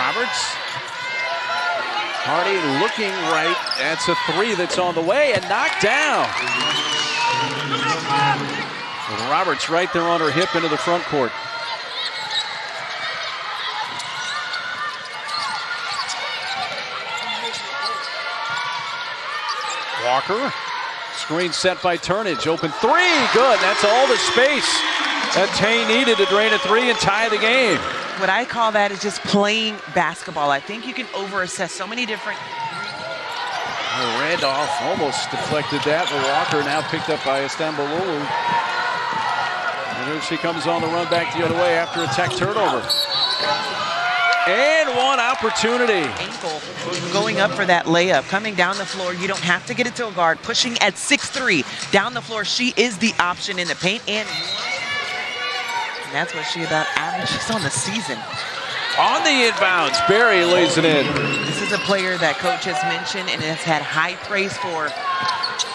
Roberts. Hardy looking right. That's a three that's on the way and knocked down. Roberts right there on her hip into the front court. Walker. Screen set by Turnage. Open three. Good. That's all the space that Tay needed to drain a three and tie the game. What I call that is just playing basketball. I think you can overassess so many different. Randolph almost deflected that, but Walker now picked up by Istanbulluoglu. And here she comes on the run back the other way after a tech turnover. And one opportunity. Ankle going up for that layup. Coming down the floor, you don't have to get it to a guard. Pushing at 6'3". Down the floor, she is the option in the paint. And that's what she about averages on the season. On the inbounds, Berry lays it in. This is a player that coach has mentioned and has had high praise for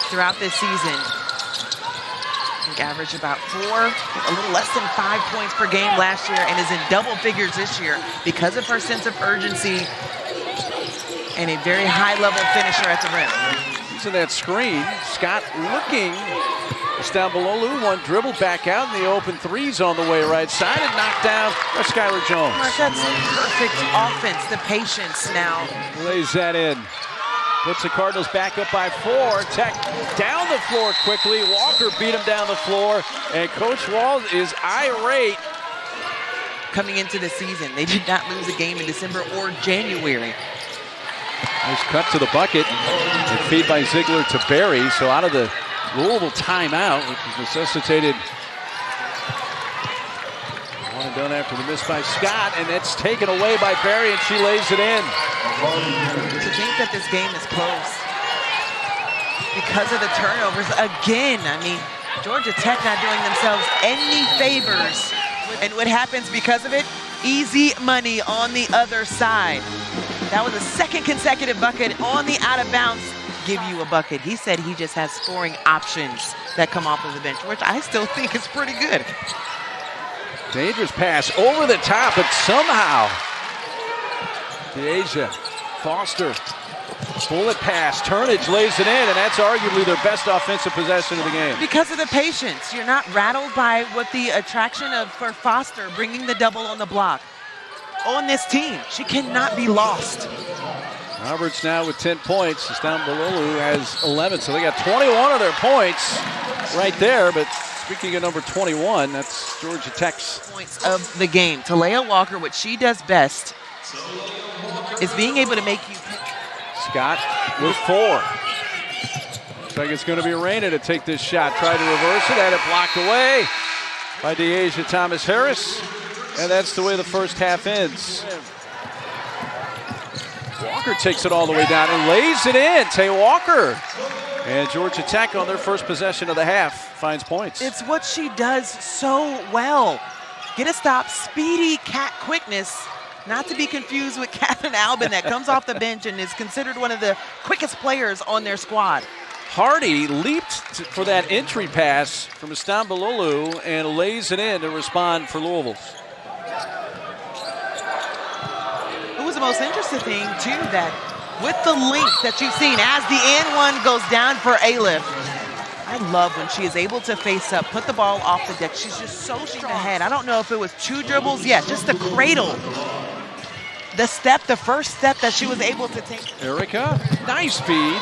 throughout this season. I think averaged about a little less than 5 points per game last year and is in double figures this year because of her sense of urgency and a very high-level finisher at the rim. Using that screen, Scott looking. Istanbulluoglu, one dribble back out, and the open three's on the way right side and knocked down by Skylar Jones. Mark, that's perfect offense, the patience now. Lays that in. Puts the Cardinals back up by 4. Tech down the floor quickly. Walker beat him down the floor, and Coach Walls is irate. Coming into the season, they did not lose a game in December or January. Nice cut to the bucket. And feed by Ziegler to Berry, so out of the Louisville timeout, which was necessitated. One and done after the miss by Scott, and it's taken away by Berry, and she lays it in. To think that this game is close because of the turnovers again. I mean, Georgia Tech not doing themselves any favors. And what happens because of it? Easy money on the other side. That was a second consecutive bucket on the out of bounds. Give you a bucket. He said he just has scoring options that come off of the bench, which I still think is pretty good. Dangerous pass over the top, but somehow Tajianna Foster, bullet pass, Turnage lays it in, and that's arguably their best offensive possession of the game. Because of the patience. You're not rattled by what the attraction of for Foster bringing the double on the block. On this team, she cannot be lost. Roberts now with 10 points. Istanbulluoglu has 11, so they got 21 of their points right there. But speaking of number 21, that's Georgia Tech's points of the game. Talayah Walker, what she does best is being able to make you pick. Scott with 4. Looks like it's going to be Reyna to take this shot. Try to reverse it, had it blocked away by Tajianna Thomas-Harris. And that's the way the first half ends. Walker takes it all the way down and lays it in. Tay Walker. And Georgia Tech on their first possession of the half finds points. It's what she does so well. Get a stop, speedy cat quickness. Not to be confused with Catherine Albin that comes off the bench and is considered one of the quickest players on their squad. Hardy leaped for that entry pass from Istanbulluoglu and lays it in to respond for Louisville. It was the most interesting thing, too, that with the length that you've seen as the N1 goes down for Elif, I love when she is able to face up, put the ball off the deck. She's just so strong ahead. I don't know if it was 2 dribbles. Yeah, just the cradle. The step, the first step that she was able to take. Erica, nice feed.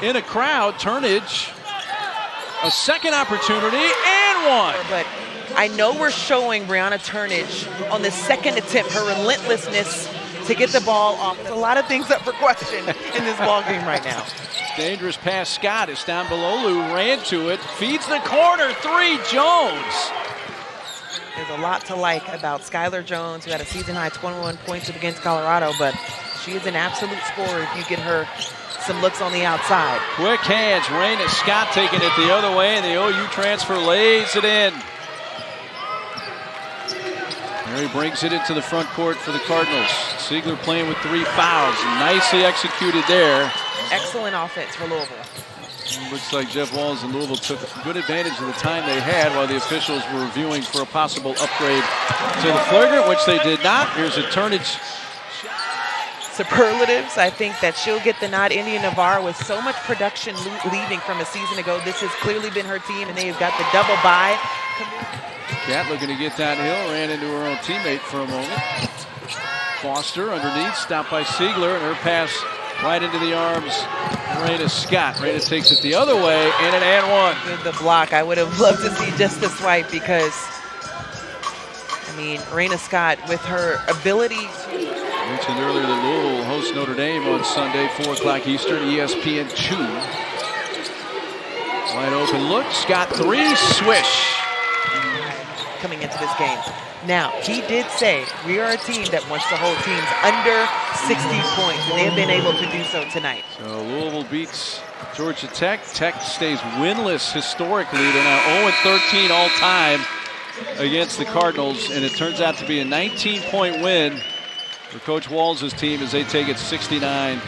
In a crowd, Turnage. A second opportunity and one. But I know we're showing Brianna Turnage on the second attempt, her relentlessness to get the ball off. There's a lot of things up for question in this ball game right now. Dangerous pass, Scott. Istanbulluoglu ran to it, feeds the corner, 3, Jones. There's a lot to like about Skylar Jones, who had a season-high 21 points against Colorado, but she is an absolute scorer if you get her some looks on the outside. Quick hands, Reyna Scott taking it the other way, and the OU transfer lays it in. There he brings it into the front court for the Cardinals. Ziegler playing with 3 fouls. Nicely executed there. Excellent offense for Louisville. Looks like Jeff Walls and Louisville took good advantage of the time they had while the officials were reviewing for a possible upgrade to the flagrant, which they did not. Here's a Turnage superlatives. I think that she'll get the nod. India Navarro with so much production leaving from a season ago. This has clearly been her team, and they've got the double bye. Cat looking to get downhill, ran into her own teammate for a moment. Foster underneath, stopped by Siegler, and her pass right into the arms of Raina Scott. Raina takes it the other way, and an and one. With the block, I would have loved to see just the swipe because, I mean, Raina Scott with her ability to... I mentioned earlier that Louisville will host Notre Dame on Sunday, 4 o'clock Eastern, ESPN 2. Wide open look, Scott 3, swish. Coming into this game. Now, he did say we are a team that wants to hold teams under 60 points, and they have been able to do so tonight. So Louisville beats Georgia Tech. Tech stays winless historically. They're now 0-13 all time against the Cardinals, and it turns out to be a 19-point win for Coach Walls' team as they take it 69